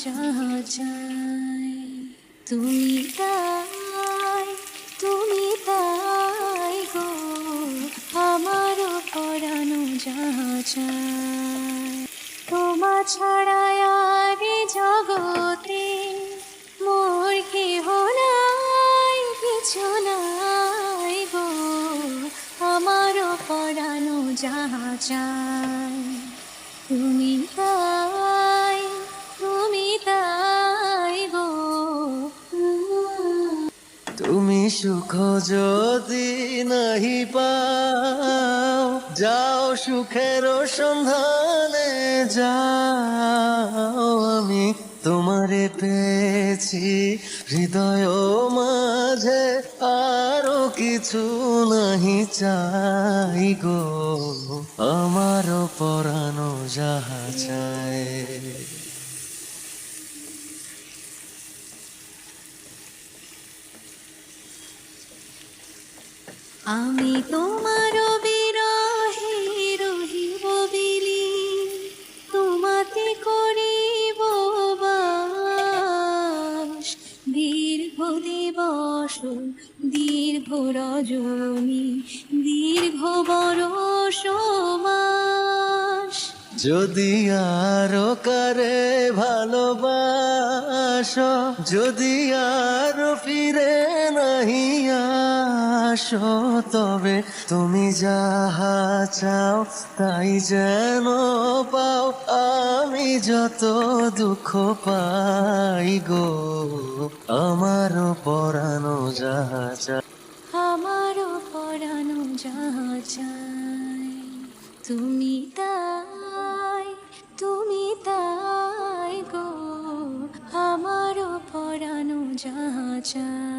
যাহা চাই। তুমি তাই, তুমি তাই গো, আমারও পরানো যাহা চাই। তোমা ছাড়াই আর এ জগতে মোর কেহ নাই, কিছু নাই গো, আমারও পরানো যাহা চাই। তুমি তাই, তুমি তাই গো। তুমি সুখ যদি নাহি পাও, যাও সুখের সন্ধানে যাও। আমি তোমারে পেয়েছি হৃদয় মাঝে, আরো কিছু নাহি চাই গো, আমারও পরানো যাহা চায়। আমি তোমার বিরহে রহিব বিলি, তোমাতে করিব বাস। দীর্ঘ দিবস, দীর্ঘ রজনী, দীর্ঘ বরষ মাস। যদি আরো কারে ভালোবাসো, যদি আরো ফিরে নাহি আসো, তবে তুমি যাহা চাও তাই যেন পাও। আমি যত দুঃখ পাই গো, আমারও পরানো যাহা চাও। আমারও পরানো যাহা চাই। তুমি তাই, তুমি তাই গো, আমারও পরানো যাহা চাই।